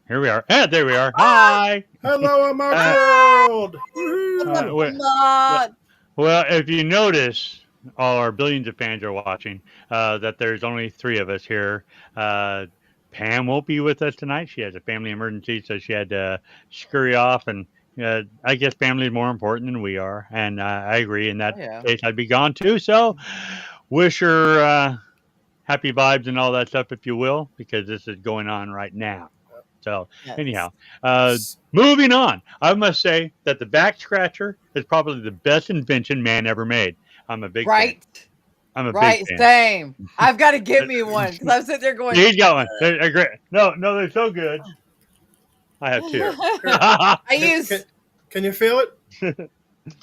Here we are. There we are. Ah, Hi. Hello, AMOK Uh, world. what's up, Woohoo! well, Mark? if you notice, all our billions of fans are watching. That there's only three of us here. Uh, Pam won't be with us tonight. She has a family emergency, so she had to scurry off. And I guess family is more important than we are. And I agree. In that Oh yeah. case, I'd be gone too. So wish her happy vibes and all that stuff, if you will, because this is going on right now. So, Yes. anyhow, uh, moving on. I must say that the back scratcher is probably the best invention man ever made. I'm a big fan. Right. I'm a big Right. fan. Same. I've got to get me one because I'm sitting there going. He's going. They're great. No, no, they're so good. I have two. Here, here. I Can, use. can, can you feel it?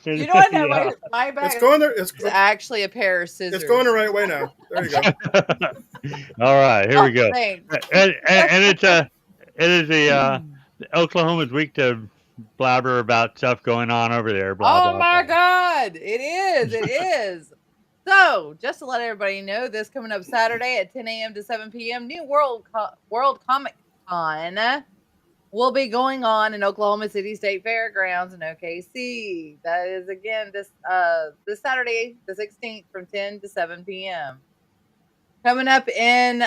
You know what? No, Yeah. my It's bag going there. is actually a pair of It's going the scissors. right way now. There you go. All right, here we Oh, go. thanks. And it is Oklahoma's week to blabber about stuff going on over there. Blah Oh blah my blah. God. It is. It is. So, just to let everybody know, this coming up Saturday at 10 a.m. to 7 p.m., New World Comic Con will be going on in Oklahoma City State Fairgrounds in OKC. That is again this Saturday, the 16th, from 10 to 7 p.m. Coming up in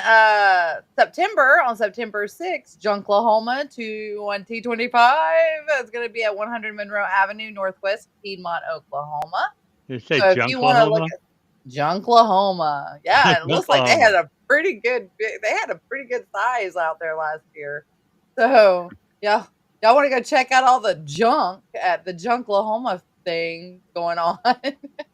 September, on September 6th, Junklahoma 2025. It's going to be at 100 Monroe Avenue, Northwest Piedmont, Oklahoma. You say So if you want to look Junklahoma? at Junklahoma, yeah, it looks like they had Junklahoma. a pretty good size out there last year. So yeah, y'all want to go check out all the junk at the Junklahoma thing going on.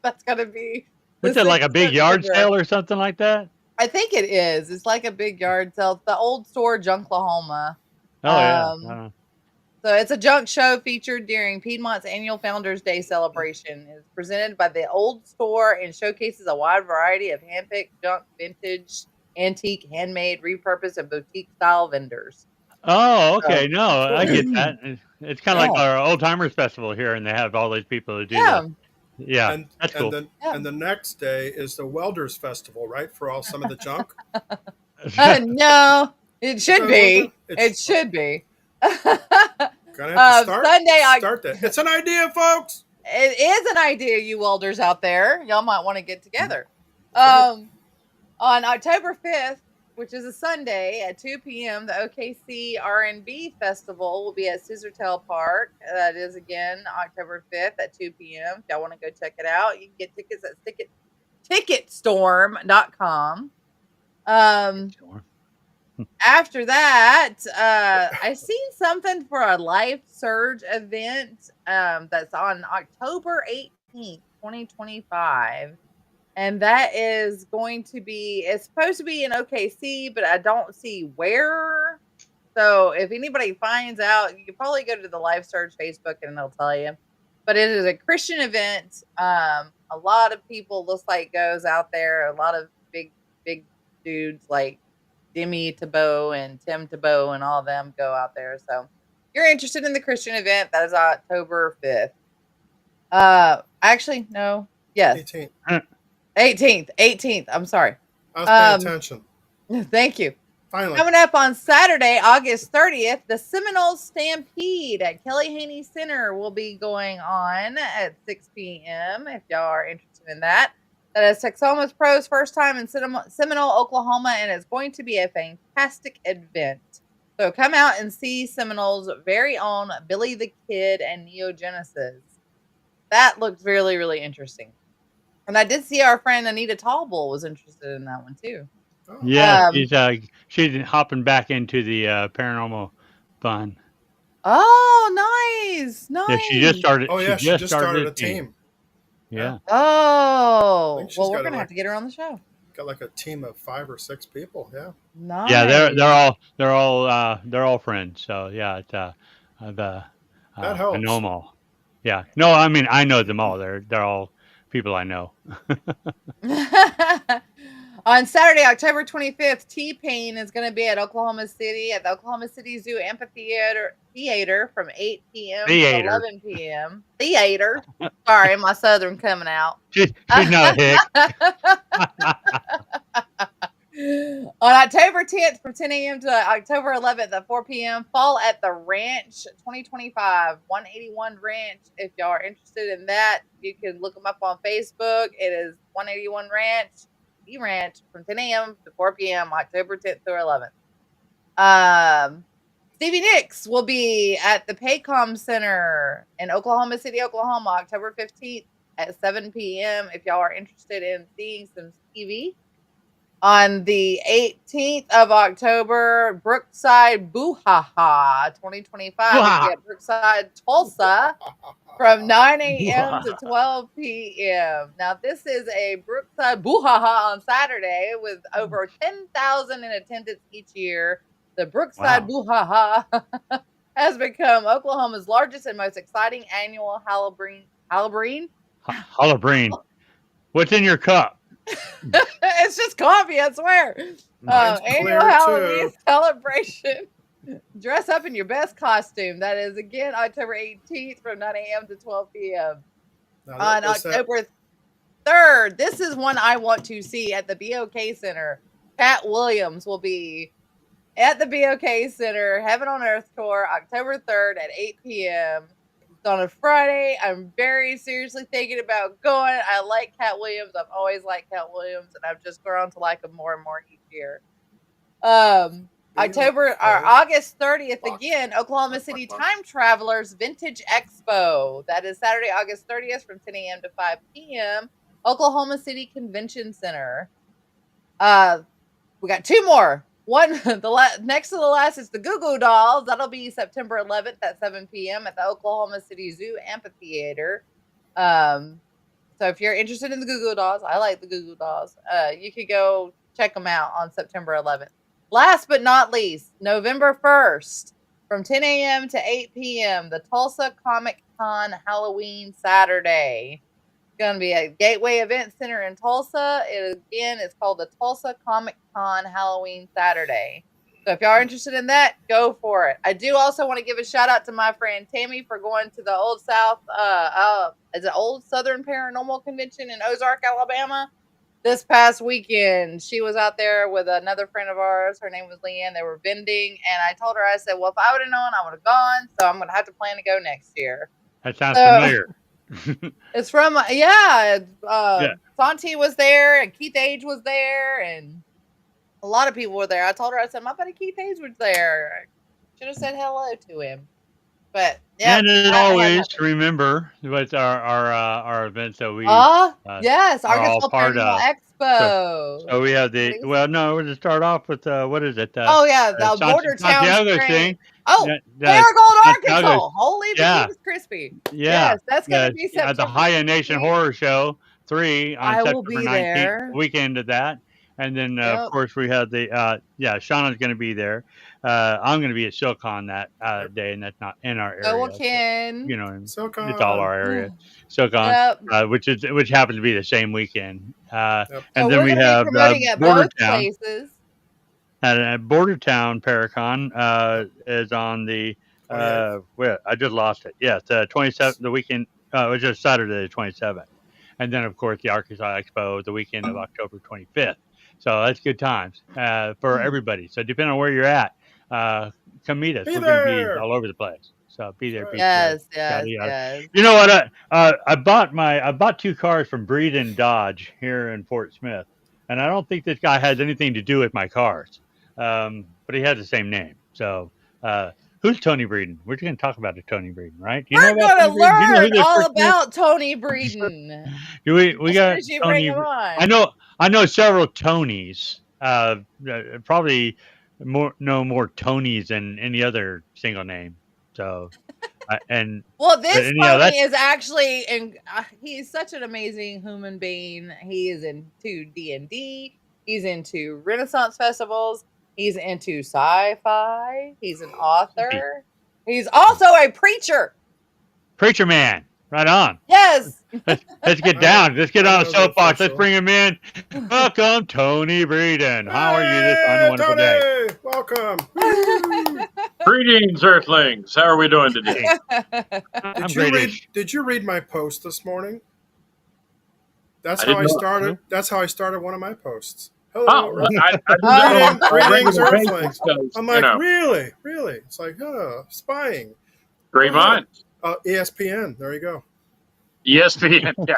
That's gonna be the What's it, 6th like a of big yard September. sale or something like that? I think it is. It's like a big yard sale. It's the old store Junklahoma. Oh yeah. Um, so it's a junk show featured during Piedmont's annual Founders Day celebration. It's presented by the old store and showcases a wide variety of handpicked junk, vintage, antique, handmade, repurposed, and boutique style vendors. Oh, okay. So No, I Cool. get that. It's kind of yeah, like our old timers festival here, and they have all these people who do the. yeah, Yeah, And that's and cool. then yeah. and the next day is the Welders Festival, right? For all some of the junk. No, it Is should that what be. It it's should be. gonna have to Sunday, start that. It's an idea, folks. it is an idea, you welders out there. Y'all might want to get together. That's right. On October 5th, which is a Sunday at 2 p.m., the OKC R&B Festival will be at Scissortail Park. That is again October 5th at 2 p.m. If y'all want to go check it out, you can get tickets at ticketstorm.com. Sure. After that, I seen something for a Life Surge event that's on October 18th, 2025. And that is going to be, it's supposed to be in OKC, but I don't see where. So if anybody finds out, you can probably go to the Life Surge Facebook and they'll tell you. But it is a Christian event. A lot of people looks like goes out there. A lot of big dudes like Demi Tebow and Tim Tebow and all of them go out there. So if you're interested in the Christian event, that is October 5th. Actually, no. Yes. 18th. 18th. I'm sorry. I was paying attention. Thank you. Finally. Coming up on Saturday, August 30th, the Seminoles Stampede at Kelly Haney Center will be going on at 6 p.m. if y'all are interested in that. That is Texoma's Pro's first time in Seminole, Oklahoma, and it's going to be a fantastic event. So come out and see Seminole's very own Billy the Kid and Neo Genesis. That looked really, really interesting. And I did see our friend Anita Tallbull was interested in that one too. Oh. Yeah, she's hopping back into the paranormal fun. Oh, nice. Yeah, she just Nice. started. Oh yeah, she just started a team. Yeah. Oh, think she's well, we're got gonna like- have to get her on the show. Got like a team of 5 or 6 people. Yeah. Nice. Yeah, they're all friends. So yeah, it's That I helps. know them all. Yeah. No, I mean I know them all. They're all people I know. On Saturday, October 25th, T-Pain is going to be at Oklahoma City at the Oklahoma City Zoo Amphitheater from 8 p.m. to Theater. 11 p.m. Theater. Sorry, my Southern coming out. She's not a hick. On October 10th from 10 a.m. to October 11th at 4 p.m., Fall at the Ranch 2025, 181 Ranch. If y'all are interested in that, you can look them up on Facebook. It is 181 Ranch, the Ranch, from 10 a.m. to 4 p.m., October 10th through 11th. Stevie Nicks will be at the Paycom Center in Oklahoma City, Oklahoma, October 15th at 7 p.m. If y'all are interested in seeing some Stevie. On the 18th of October, Brookside Boo-Ha-Ha 2025 will be at Brookside, Tulsa from 9 a.m. to 12 p.m. Now, this is a Brookside Boo-Ha-Ha on Saturday with over 10,000 in attendance each year. The Brookside Boo-Ha-Ha has become Oklahoma's largest and most exciting annual Halloween. Halloween. What's in your cup? It's just coffee, I swear. Annual Halloween celebration. Dress up in your best costume. That is again October 18th from 9 a.m. to 12 p.m. On October 3rd, this is one I want to see at the BOK Center. Cat Williams will be at the BOK Center, Heaven on Earth Tour, October 3rd at 8 p.m. It's on a Friday. I'm very seriously thinking about going. I like Cat Williams. I've always liked Cat Williams, and I've just grown to like him more and more each year. August 30th, again, Oklahoma City Time Travelers Vintage Expo. That is Saturday, August 30th from 10 a.m. to 5 p.m. Oklahoma City Convention Center. We got two more. One, next to the last is the Goo Goo Dolls. That'll be September 11th at 7 p.m. at the Oklahoma City Zoo Amphitheater. So if you're interested in the Goo Goo Dolls, I like the Goo Goo Dolls. You could go check them out on September 11th. Last but not least, November 1st from 10 a.m. to 8 p.m. the Tulsa Comic Con Halloween Saturday. Going to be at Gateway Event Center in Tulsa. It's called the Tulsa Comic Con Halloween Saturday. So if y'all are interested in that, go for it. I do also want to give a shout out to my friend Tammy for going to the Old South, is it Old Southern Paranormal Convention in Ozark, Alabama, this past weekend. She was out there with another friend of ours. Her name was Leanne. They were vending, and I told her, I said, well, if I would have known, I would have gone. So I'm going to have to plan to go next year. That sounds familiar. It's from Santi was there, and Keith Age was there, and a lot of people were there. I told her, I said, my buddy Keith Age was there. I should have said hello to him. But yeah, and as always, remember with our events that we yes, are all Arkansas part Paranormal of. Expo. So we have we're going to start off with what is it? The Border Town Santiago thing. Marigold, Arkansas. Holy beans crispy. Yeah. Yes, that's going to be September. The High Nation Horror Show 3 on September 19th, there. weekend of that. And then, of course, we have Shauna's going to be there. I'm going to be at SilCon that day, and that's not in our area. Ken. You know, it's all our area. SilCon, which happens to be the same weekend. And then we have Bordertown. Bordertown Paracon is on the I just lost it. Yes, the 27th, the weekend. It was just Saturday the 27th. And then, of course, the Arkansas Expo the weekend of October 25th. So that's good times for everybody. So depending on where you're at, come meet us. We're going to be all over the place. So be there. Yes. You know what? I bought 2 cars from Breeden Dodge here in Fort Smith, and I don't think this guy has anything to do with my cars, but he has the same name. So who's Tony Breeden? We're going to talk about the Tony Breeden, right? We're going to learn all about Tony Breeden. we got Tony. I know several Tonys. Probably more Tonys than any other single name. So, this Tony is actually, and he's such an amazing human being. He is into D&D. He's into Renaissance festivals. He's into sci-fi. He's an author. He's also a preacher. Preacher man. Right on. Yes. Let's get down. Let's get on a soapbox. Let's bring him in. Welcome, Tony Breeden. How are you this wonderful day? Welcome. Greetings, Earthlings. How are we doing today? Did you read my post this morning? That's how I started one of my posts. Hello. I do that on a Greetings, regular basis Earthlings. because, I'm like, really? Really? It's like, spying. great Go ahead. minds. ESPN. There you go. ESPN, yeah.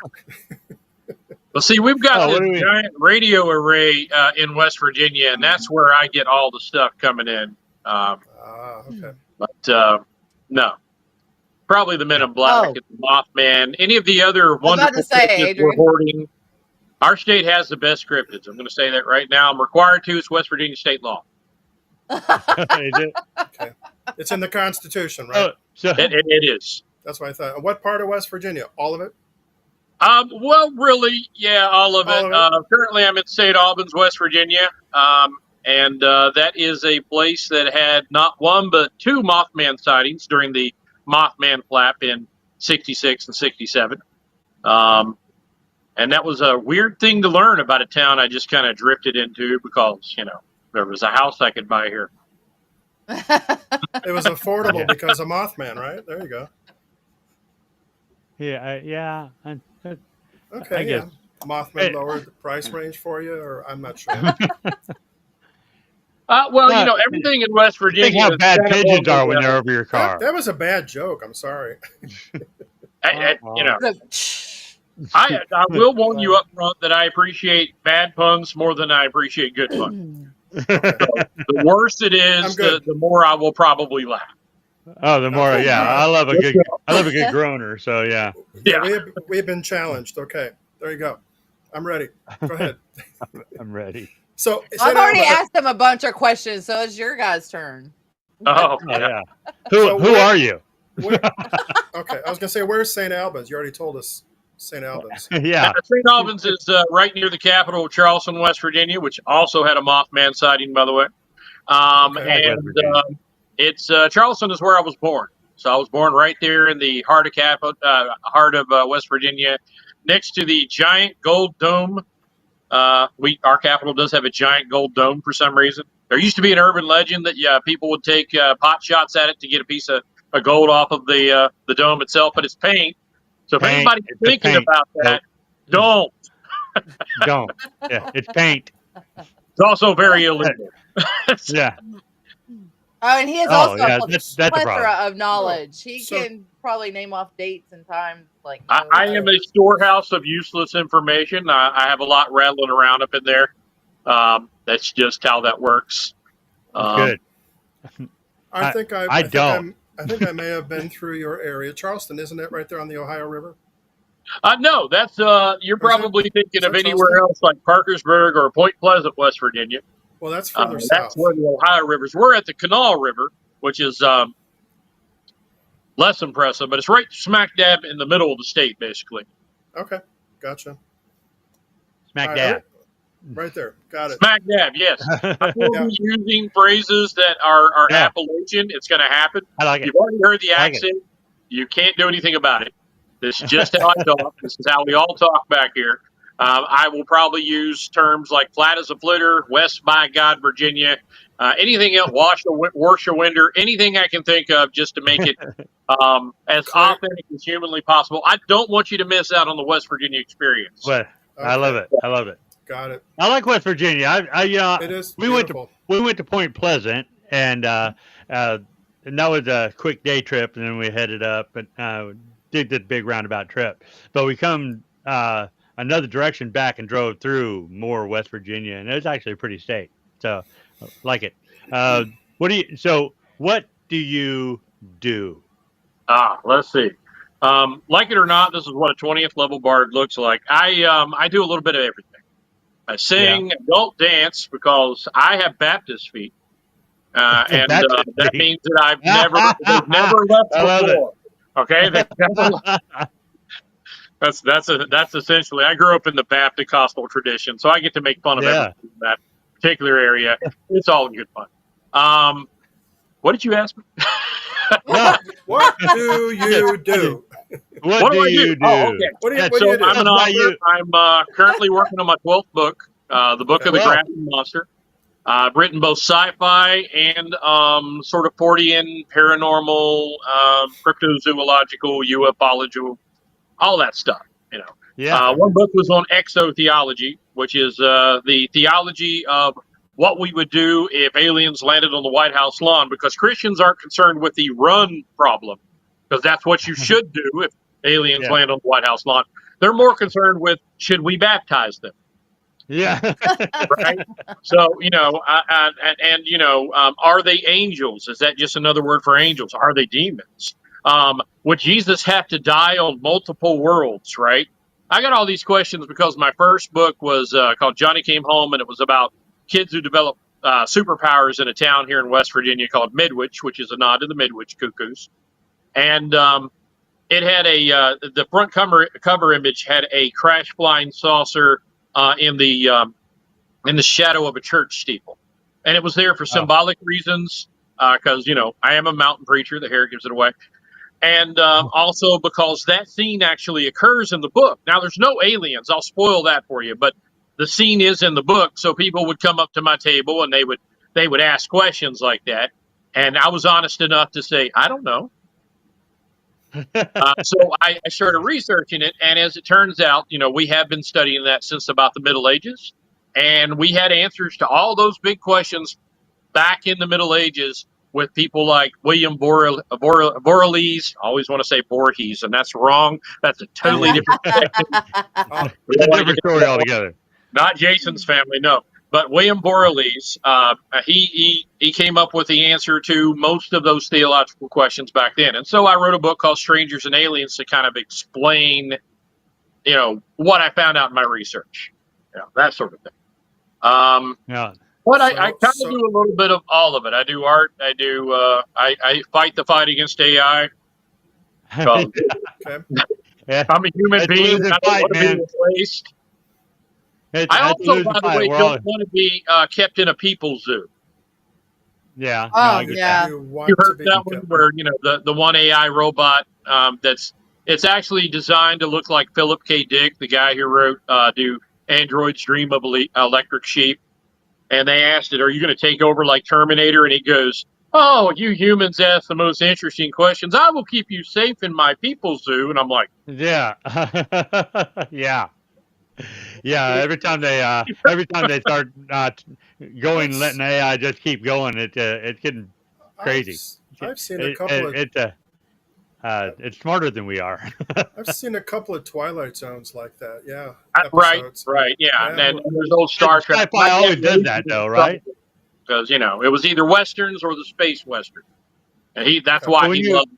Well, see, we've got this giant radio array in West Virginia, and that's where I get all the stuff coming in. Okay. But no, probably the Men in Black, and the Mothman, any of the other wonderful cryptids we're hoarding. Our state has the best cryptids. I'm going to say that right now. I'm required to. It's West Virginia state law. Okay. It's in the Constitution, right? It is. That's what I thought. What part of West Virginia? All of it? Well, really, yeah, all of it. Currently, I'm in St. Albans, West Virginia, and that is a place that had not one but two Mothman sightings during the Mothman flap in '66 and '67. And that was a weird thing to learn about a town I just kind of drifted into because, there was a house I could buy here. It was affordable because of Mothman, right? There you go. Yeah. Okay, I guess. Mothman lowered the price range for you, or I'm not sure. Well, everything in West Virginia. Think how bad pigeons are when they're over your car. That was a bad joke. I'm sorry. I will warn you up front that I appreciate bad puns more than I appreciate good puns. So the worse it is, the more I will probably laugh. Oh, the more, I love a good groaner. So yeah. We've been challenged. Okay, there you go. I'm ready. Go ahead. I'm ready. So I've already asked them a bunch of questions, so it's your guys' turn. Oh yeah. Who are you? Okay, I was gonna say, where's St. Albans? You already told us St. Albans. Yeah. St. Albans is right near the capital of Charleston, West Virginia, which also had a Mothman sighting, by the way. It's Charleston is where I was born. So I was born right there in the heart of West Virginia, next to the giant gold dome. Our capital does have a giant gold dome for some reason. There used to be an urban legend that people would take pot shots at it to get a piece of gold off of the dome itself, but it's paint. So if anybody's thinking about that, don't. Don't. Yeah, it's paint. It's also very illegal. Yeah. Oh, and he has also a plethora problem. of knowledge. He can probably name off dates and times. I am a storehouse of useless information. I have a lot rattling around up in there. That's just how that works. Good. I think I may have been through your area. Charleston, isn't it right there on the Ohio River? No, that's you're probably thinking of anywhere else like Parkersburg or Point Pleasant, West Virginia. Well, that's further south. That's where the Ohio Rivers. We're at the Kanawha River, which is less impressive, but it's right smack dab in the middle of the state, basically. Okay, gotcha. Smack dab. Right there. Got it. Smack dab, yes. I will be using phrases that are Appalachian. It's going to happen. I like it. You've already heard the accent. You can't do anything about it. This is just how I talk. This is how we all talk back here. I will probably use terms like flat as a flitter, west by God, Virginia, anything else, Washer-Winder, anything I can think of just to make it as authentic as humanly possible. I don't want you to miss out on the West Virginia experience. Well, I love it. I love it. Got it. I like West Virginia. It is beautiful. We went to Point Pleasant, and that was a quick day trip, and then we headed up and did the big roundabout trip. But we come another direction back and drove through more West Virginia, and it was actually a pretty state. So, like it. What do you do? Let's see. Like it or not, this is what a 20th level bard looks like. I do a little bit of everything. I sing, don't dance because I have Baptist feet, and that means that I've never left the floor. Okay, that's essentially. I grew up in the Baptist Costal tradition, so I get to make fun of everything in that particular area. It's all good fun. What did you ask me? What do you do? What do you do? Oh, okay. What do you do? I'm an author. I'm currently working on my 12th book, the Book of the Grafting Monster. I've written both sci-fi and sort of Fortean, paranormal, cryptozoological, ufological, all that stuff. You know, Yeah. one book was on exotheology, which is the theology of what we would do if aliens landed on the White House lawn, because Christians aren't concerned with the run problem, because that's what you should do if aliens Yeah. land on the White House lawn. They're more concerned with, should we baptize them? Yeah. Right. So, you know, are they angels? Is that just another word for angels? Are they demons? Would Jesus have to die on multiple worlds? Right. I got all these questions because my first book was called Johnny Came Home, and it was about kids who develop superpowers in a town here in West Virginia called Midwich, which is a nod to the Midwich Cuckoos. And it had the front cover image had a crash flying saucer in the shadow of a church steeple. And it was there for symbolic reasons, because, you know, I am a mountain preacher. The hair gives it away. And also because that scene actually occurs in the book. Now, there's no aliens. I'll spoil that for you. But the scene is in the book. So people would come up to my table and they would ask questions like that. And I was honest enough to say, I don't know. So I started researching it. And as it turns out, you know, we have been studying that since about the Middle Ages. And we had answers to all those big questions back in the Middle Ages with people like William Borales. I always want to say Voorhees, and that's wrong. That's a totally different A different story altogether. Not Jason's family, no. But William Borales, he came up with the answer to most of those theological questions back then. And so I wrote a book called Strangers and Aliens to kind of explain, you know, what I found out in my research. You know, that sort of thing. Yeah. But I kind of do a little bit of all of it. I do art. I do. I fight the fight against AI. So, Yeah. I'm a human being. I don't want to be replaced. I also, by the way, don't want to be kept in a people's zoo. Yeah. Oh, no, yeah. You heard that one where, you know, the one AI robot it's actually designed to look like Philip K. Dick, the guy who wrote "Do Androids Dream of Electric Sheep?" And they asked it, "Are you going to take over like Terminator?" And he goes, "Oh, you humans ask the most interesting questions. I will keep you safe in my people's zoo." And I'm like, yeah. Yeah. Yeah, every time they start going, letting AI just keep going, it's getting crazy. I've seen a couple of. It's smarter than we are. I've seen a couple of Twilight Zones like that. Yeah. Right, yeah. And then there's old Star Trek. Sci-fi always does that, though, right? Because, you know, it was either westerns or the space western, and that's why he loved.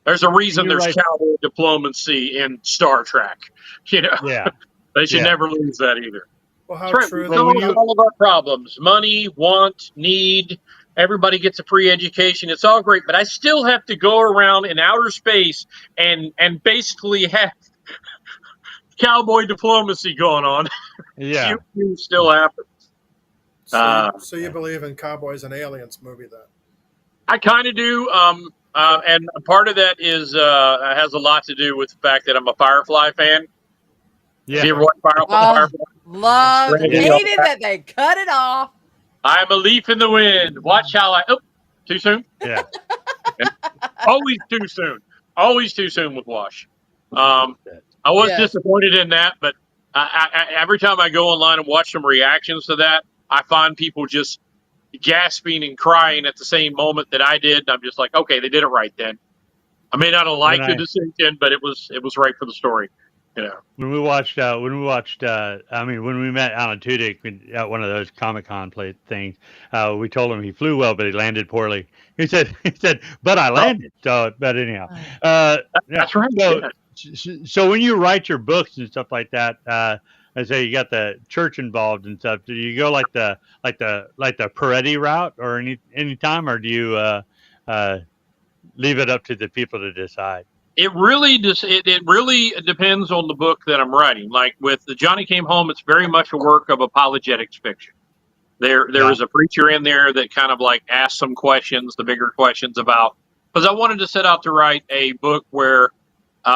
There's a reason there's cowboy diplomacy in Star Trek. You know, yeah. They should never lose that either. Well, how true. We solve all of our problems: money, want, need. Everybody gets a free education. It's all great, but I still have to go around in outer space and basically have cowboy diplomacy going on. Yeah, it still happens. So you believe in Cowboys and Aliens movie then? I kind of do. And part of that is has a lot to do with the fact that I'm a Firefly fan. Yeah. Have you ever watched Firefly? Love. Hated that they cut it off. I'm a leaf in the wind. Watch how I. Oh, too soon? Yeah. Always too soon. Always too soon with Wash. I was disappointed in that, but every time I go online and watch some reactions to that, I find people just gasping and crying at the same moment that I did. And I'm just like, okay, they did it right then. I may not have liked the decision, but it was right for the story. You know, when we met Alan Tudyk at one of those Comic-Con things, we told him he flew well, but he landed poorly. He said, but I landed. So, but anyhow, that's right. So when you write your books and stuff like that, I say you got the church involved and stuff. Do you go like the Peretti route or any time, or do you leave it up to the people to decide? It really it really depends on the book that I'm writing. Like with the Johnny Came Home, it's very much a work of apologetics fiction. There is a preacher in there that kind of like asks some questions, the bigger questions about, because I wanted to set out to write a book where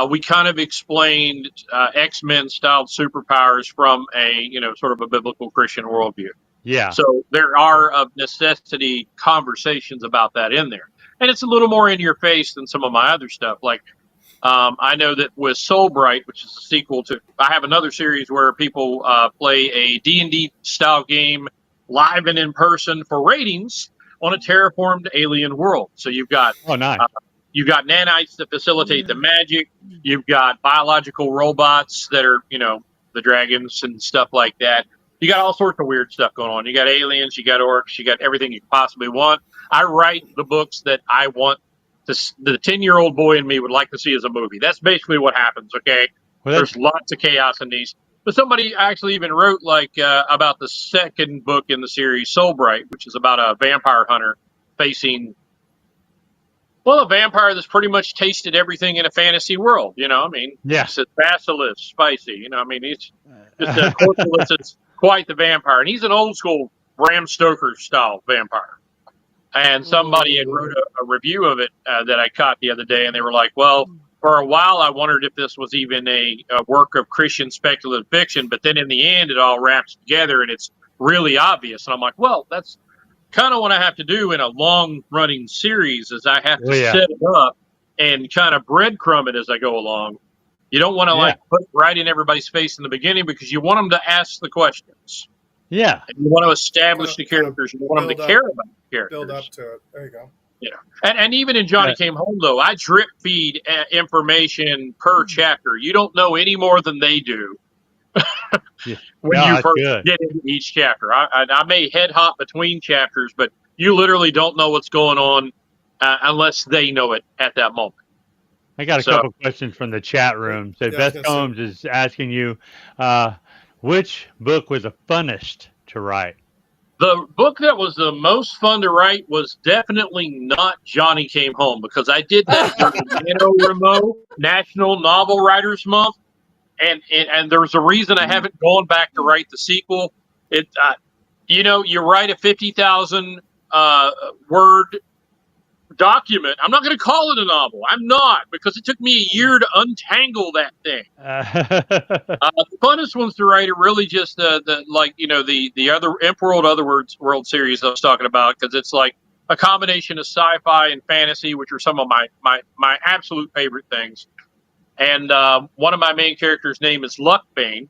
we kind of explained X-Men styled superpowers from a, sort of a biblical Christian worldview. Yeah. So there are of necessity conversations about that in there. And it's a little more in your face than some of my other stuff. Like I know that with Soulbright, which is a sequel to, I have another series where people play a D&D style game live and in person for ratings on a terraformed alien world. So you've got nice. You've got nanites that facilitate the magic. You've got biological robots that are, the dragons and stuff like that. You got all sorts of weird stuff going on. You got aliens, you got orcs, you got everything you possibly want. I write the books that I want the 10-year-old boy in me would like to see as a movie. That's basically what happens, okay? Well, there's lots of chaos in these. But somebody actually even wrote about the second book in the series, Soulbright, which is about a vampire hunter facing a vampire that's pretty much tasted everything in a fantasy world. It's a basilisk, spicy. He's just a corpulence that's quite the vampire. And he's an old school Bram Stoker style vampire. And somebody had wrote a review of it that I caught the other day, and they were like, well, for a while I wondered if this was even a work of Christian speculative fiction, but then in the end it all wraps together and it's really obvious. And I'm like, well, that's kind of what I have to do in a long-running series is I have to set it up and kind of breadcrumb it as I go along. You don't want to put it right in everybody's face in the beginning because you want them to ask the questions. Yeah. And you want to establish the characters. You want them to care about the characters. Build up to it. There you go. And even in Johnny Came Home, though, I drip feed information per chapter. You don't know any more than they do. When you first get into each chapter. I may head hop between chapters, but you literally don't know what's going on unless they know it at that moment. I got a couple questions from the chat room. So Beth Combs is asking you, which book was the funnest to write? The book that was the most fun to write was definitely not Johnny Came Home, because I did that during NaNoWriMo, National Novel Writers Month. And there's a reason I haven't gone back to write the sequel. You write a 50,000 word document. I'm not going to call it a novel. I'm not, because it took me a year to untangle that thing. The funnest ones to write are really just the other Imp World series I was talking about, because it's like a combination of sci-fi and fantasy, which are some of my absolute favorite things. And one of my main characters' name is Luckbane,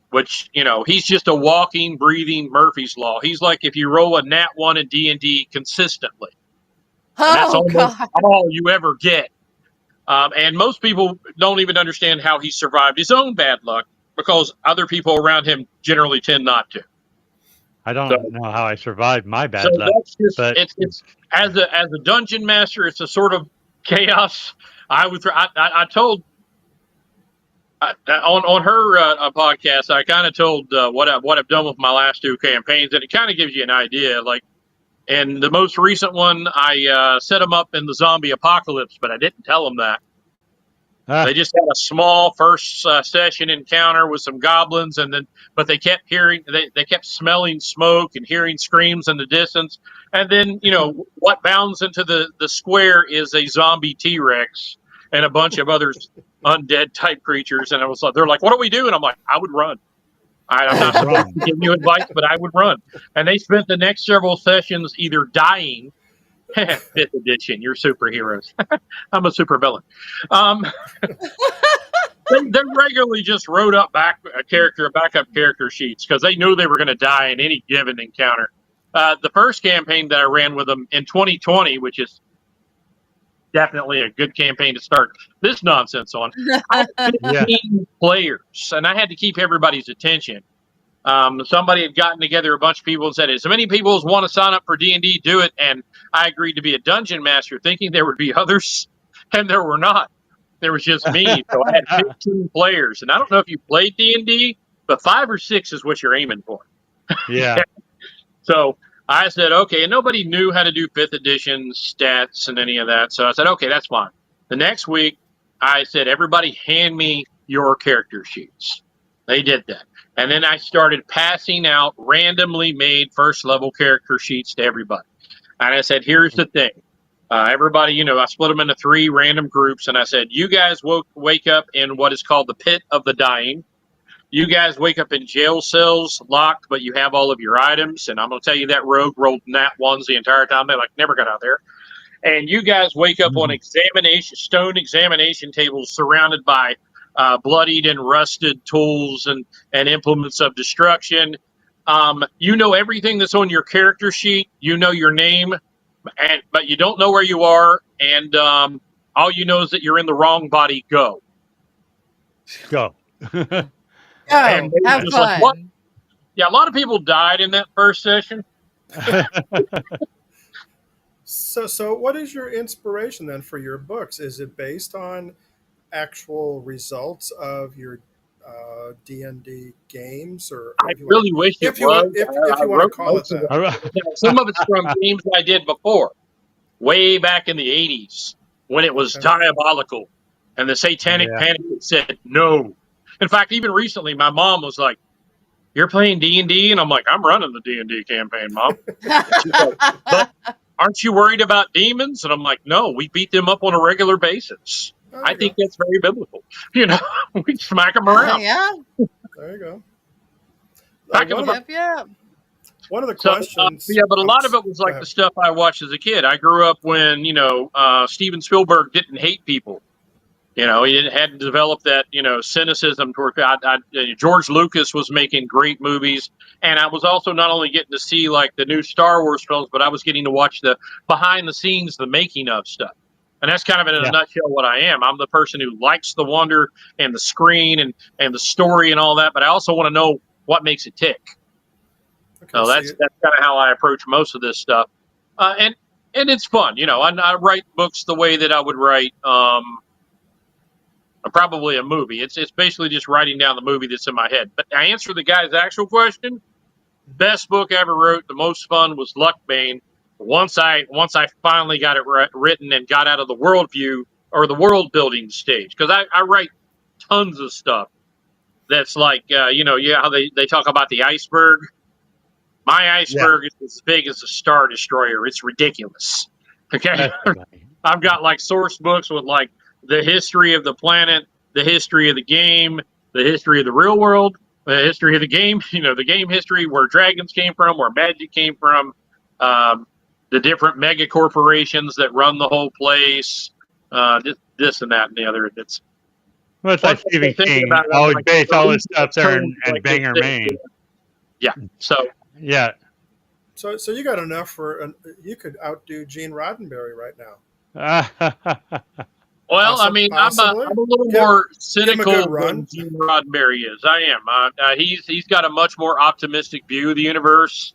which, he's just a walking, breathing Murphy's Law. He's like if you roll a nat 1 in D&D consistently. And that's all you ever get. And most people don't even understand how he survived his own bad luck, because other people around him generally tend not to. I don't know how I survived my bad luck. But it's as a dungeon master, it's a sort of chaos. I told on her podcast, I kind of told what I've done with my last two campaigns, and it kind of gives you an idea. Like, in the most recent one, I set them up in the zombie apocalypse, but I didn't tell them that. They just had a small first session encounter with some goblins, but they kept they kept smelling smoke and hearing screams in the distance. And then, what bounds into the square is a zombie T-Rex and a bunch of other undead type creatures. And they're like, what do we do? And I'm like, I would run. I'm not supposed to give you advice, but I would run. And they spent the next several sessions either dying. 5th edition, you're superheroes. I'm a supervillain. They regularly just wrote up backup character sheets because they knew they were going to die in any given encounter. The first campaign that I ran with them in 2020, which is definitely a good campaign to start this nonsense on. I had 15 players, and I had to keep everybody's attention. Somebody had gotten together a bunch of people and said, as many people as want to sign up for D&D, do it. And I agreed to be a dungeon master, thinking there would be others, and there were not. There was just me. So I had 15 players. And I don't know if you played D&D, but 5 or 6 is what you're aiming for. Yeah. So I said, okay, and nobody knew how to do 5th edition stats and any of that. So I said, okay, that's fine. The next week, I said, everybody hand me your character sheets. They did that. And then I started passing out randomly made first level character sheets to everybody. And I said, here's the thing. Everybody, I split them into 3 random groups. And I said, you guys wake up in what is called the Pit of the Dying. You guys wake up in jail cells, locked, but you have all of your items. And I'm going to tell you that rogue rolled nat 1s the entire time. They never got out there. and you guys wake up on stone examination tables surrounded by bloodied and rusted tools and implements of destruction. You know everything that's on your character sheet. You know your name, but you don't know where you are, and all you know is that you're in the wrong body. Go. Go. And they were Have just like, what? fun. Yeah, a lot of people died in that first session. So what is your inspiration then for your books? Is it based on actual results of your D&D games, or I if you want really wish it if you want was. if I you want to wrote call it most of it. that? Now, some of it's from games I did before, way back in the 80s, when it was Okay. diabolical and the satanic panic had said no. In fact, even recently, my mom was like, "You're playing D&D?" And I'm like, "I'm running the D&D campaign, Mom." She's like, "But aren't you worried about demons?" And I'm like, "No, we beat them up on a regular basis." There I you think go. that's very biblical. We smack them around. Yeah. There you go. Back in the Yep. one of the So, questions. yeah, but a lot of it was Go like ahead. the stuff I watched as a kid. I grew up when, Steven Spielberg didn't hate people. He hadn't developed that, cynicism toward George Lucas was making great movies. And I was also not only getting to see like the new Star Wars films, but I was getting to watch the behind the scenes, the making of stuff. And that's kind of in a nutshell what I am. I'm the person who likes the wonder and the screen and the story and all that, but I also want to know what makes it tick. Okay, So that's kind of how I approach most of this stuff, and it's fun. I write books the way that I would write probably a movie. It's basically just writing down the movie that's in my head. But I answer the guy's actual question. Best book I ever wrote, the most fun was Luckbane. Once I finally got it written and got out of the worldview or the world building stage, because I write tons of stuff that's like how they talk about the iceberg. My iceberg is as big as a Star Destroyer. It's ridiculous. Okay. I've got like source books with like the history of the planet, the history of the game, the history of the real world, the history of the game, the game history, where dragons came from, where magic came from, the different mega corporations that run the whole place, this and that and the other. It's like Stephen King always based all his stuff there in Bangor, Maine. Yeah. So yeah. So you got enough you could outdo Gene Roddenberry right now. Well, I mean, I'm a little more cynical than Gene Roddenberry is. I am. He's got a much more optimistic view of the universe.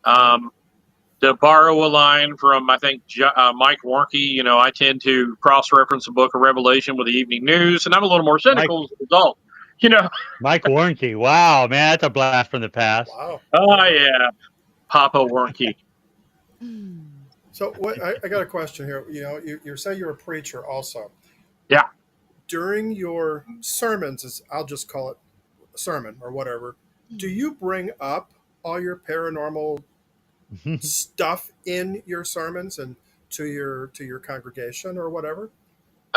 To borrow a line from, I think, Mike Warnke, I tend to cross-reference the Book of Revelation with the Evening News, and I'm a little more cynical as a result. Mike Warnke. Wow, man, that's a blast from the past. Wow. Oh, yeah. Papa Warnke. So I got a question here. You say you're a preacher also. Yeah. During your sermons, I'll just call it a sermon or whatever, do you bring up all your paranormal stuff in your sermons and to your congregation or whatever?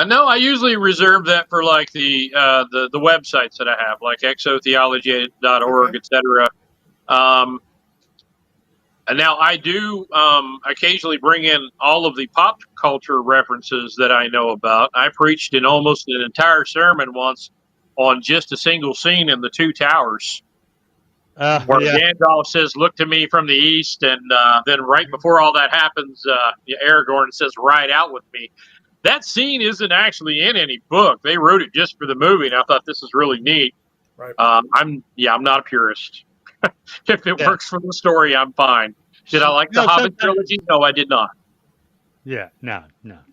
No, I usually reserve that for like the websites that I have, like exotheology.org, etc. And now I do occasionally bring in all of the pop culture references that I know about. I preached in almost an entire sermon once on just a single scene in the Two Towers, where Gandalf says, "Look to me from the east," and then right before all that happens, Aragorn says, "Ride out with me." That scene isn't actually in any book. They wrote it just for the movie, and I thought this is really neat. Right. I'm not a purist. If it works for the story, I'm fine. Did I like the Hobbit trilogy? No, I did not. Yeah, no.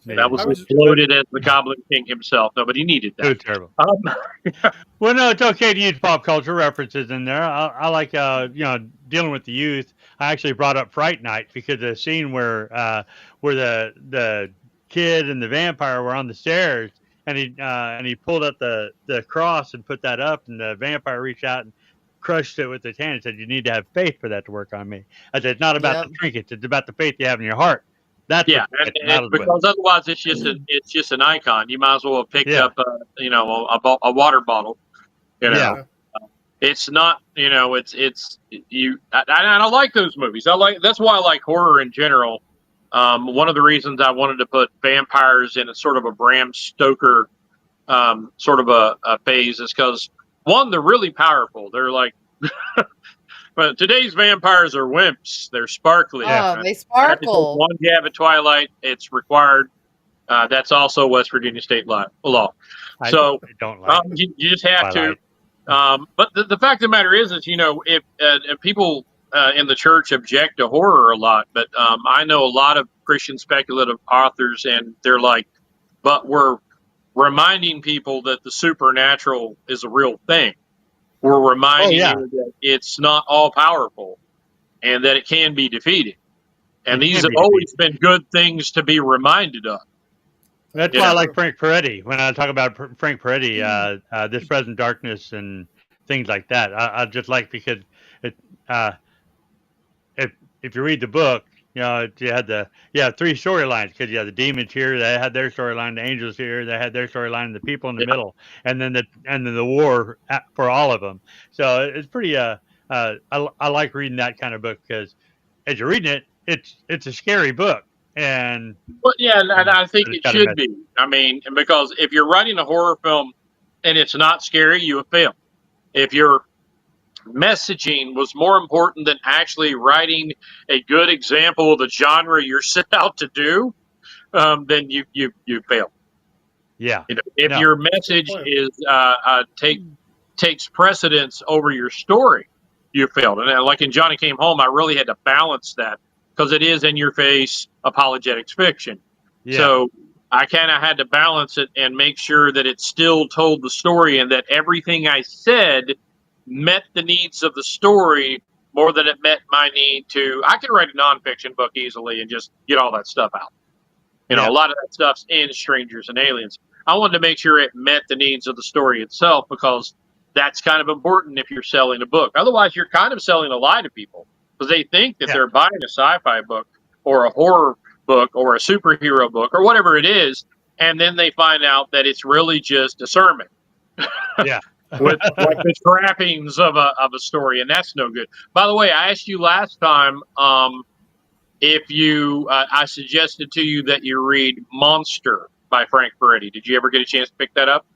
That was exploded as the Goblin King himself. Nobody needed that. It was terrible. Well, no, it's okay to use pop culture references in there. I like, dealing with the youth. I actually brought up Fright Night because the scene where the kid and the vampire were on the stairs, and he pulled up the cross and put that up, and the vampire reached out and crushed it with his hand and said, "You need to have faith for that to work on me." I said, "It's not about the trinkets; it's about the faith you have in your heart." That's because otherwise it's just an icon. You might as well have picked up a water bottle. It's not, it's you. I don't like those movies. That's why I like horror in general. One of the reasons I wanted to put vampires in a sort of a Bram Stoker sort of a phase is because, one, they're really powerful. They're like, but today's vampires are wimps. They're sparkly. Oh, Right? they I have to take sparkle. one jab at Twilight. It's required. That's also West Virginia state law. So I don't like you just have Twilight. to. But the fact of the matter is if people in the church object to horror a lot, but I know a lot of Christian speculative authors, and they're like, but we're reminding people that the supernatural is a real thing. We're reminding you that it's not all powerful and that it can be defeated. And It these can have be always defeated. been good things to be reminded of. That's You why I know, like Frank Peretti. When I talk about Frank Peretti, This Present Darkness and things like that, I just like because it, uh, if you read the book, you know, you have three storylines because you have the demons here, they had their storyline, the angels here, they had their storyline, and the people in the yeah. middle, and then the war for all of them. So it's pretty. I like reading that kind of book because as you're reading it, it's a scary book, and But yeah, and I think but it's it got a should message. be. I mean, because if you're writing a horror film and it's not scary, you have failed. If your messaging was more important than actually writing a good example of the genre you're set out to do, then you failed. Yeah. You know, if No. your That's a good message point. is takes precedence over your story, you failed. And like in Johnny Came Home, I really had to balance that because it is in your face apologetics fiction. Yeah. So I kind of had to balance it and make sure that it still told the story and that everything I said met the needs of the story more than it met my need to. I could write a nonfiction book easily and just get all that stuff out. You know, a Yeah. lot of that stuff's in Strangers and Aliens. I wanted to make sure it met the needs of the story itself because that's kind of important if you're selling a book. Otherwise, you're kind of selling a lie to people because they think that Yeah. they're buying a sci-fi book or a horror book or a superhero book or whatever it is, and then they find out that it's really just a sermon Yeah. with like the trappings of a story, and that's no good. By the way, I asked you last time if you, I suggested to you that you read Monster by Frank Peretti. Did you ever get a chance to pick that up?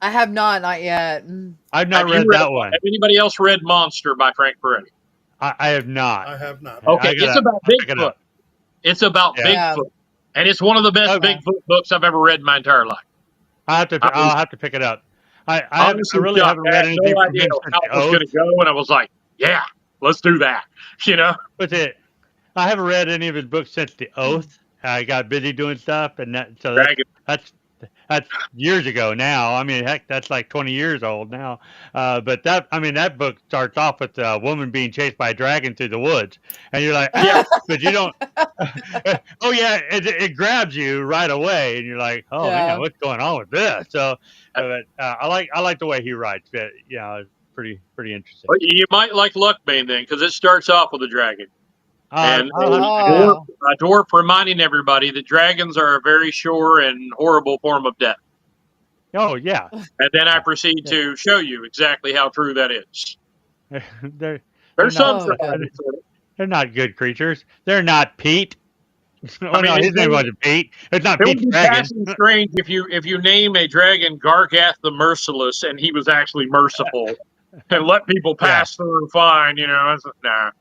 I have not yet. I've not Have you read read? that one. Have anybody else read Monster by Frank Peretti? I have not. I have not. Okay, it's about I'll pick it Bigfoot. up. It's about Yeah. Yeah. Bigfoot, and it's one of the best Okay. Bigfoot books I've ever read in my entire life. I was I'll have to pick it up. I honestly really shocked. haven't I read had anything no from idea him since how The it was Oath. going to go, and I was like, "Yeah, let's do that." You know, What's it? I haven't read any of his books since The Oath. I got busy doing stuff, and Dragon. that's years ago now. I mean, heck, that's like 20 years old now. But that book starts off with a woman being chased by a dragon through the woods, and you're like, Yeah, but you don't. Oh yeah, it grabs you right away, and you're like, oh man, Yeah. what's going on with this? So, but I like the way he writes. But you know, it's pretty interesting. but you might like Luckbane then, because it starts off with a dragon. And I'll have to check it out. Oh. a dwarf reminding everybody that dragons are a very sure and horrible form of death. Oh yeah, And then I proceed Yeah. to show you exactly how true that is. they're There's some not Oh, dragons. they're not good creatures. They're not Pete. I Oh mean, no, his name wasn't Pete. It's not it would Pete's be dragon. passing strange if you name a dragon Gargath the Merciless and he was actually merciful and let people Yeah. pass through fine. You know, nah.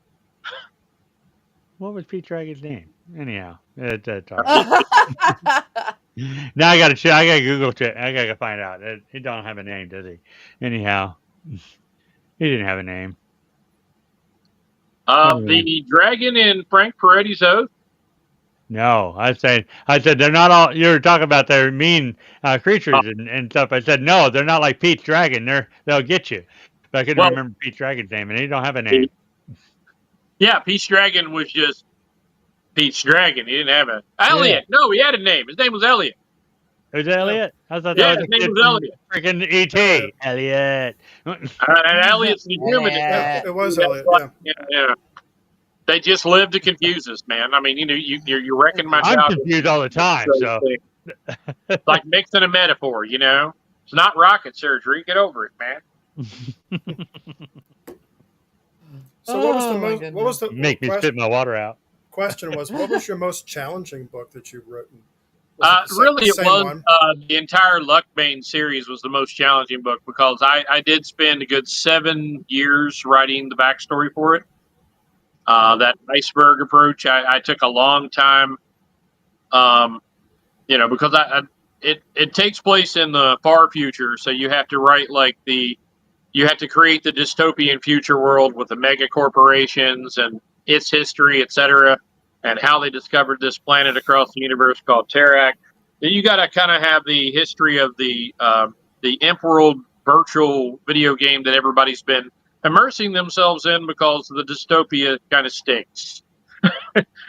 What was Pete's dragon's name? Anyhow, it's all right. Now I gotta check. I gotta Google check. I gotta find out. He don't have a name, does he? Anyhow, he didn't have a name. Anyway. The dragon in Frank Peretti's Oath. No, I said they're not all. You were talking about their mean creatures and stuff. I said no, they're not like Pete's dragon. They'll get you. But I couldn't Well, remember Pete's dragon's name, and he don't have a name. yeah, Pete's dragon was just Pete's dragon. He didn't have a Elliot. No, he had a name. His name was Elliot. Was it Elliot? I thought Yeah, that was his a name kid was from Elliot. freaking E.T. Elliot. And Elliot's the human. Yeah, it was Elliot. Yeah. Yeah. They just live to confuse us, man. I mean, you know, you're wrecking my I'm childhood. confused all the time. So It's like mixing a metaphor, you know. It's not rocket surgery. Get over it, man. So what was the Oh, my most? What was the make me last, spit my water out. question was, what was your most challenging book that you've written? Was it Really, it same was one? the entire Luckbane series was the most challenging book because I did spend a good 7 years writing the backstory for it. That iceberg approach, I took a long time, because it takes place in the far future, so you have to write you have to create the dystopian future world with the mega corporations and its history, etc., and how they discovered this planet across the universe called Terrak. Then you got to kind of have the history of the Emperor virtual video game that everybody's been immersing themselves in because the dystopia kind of stinks.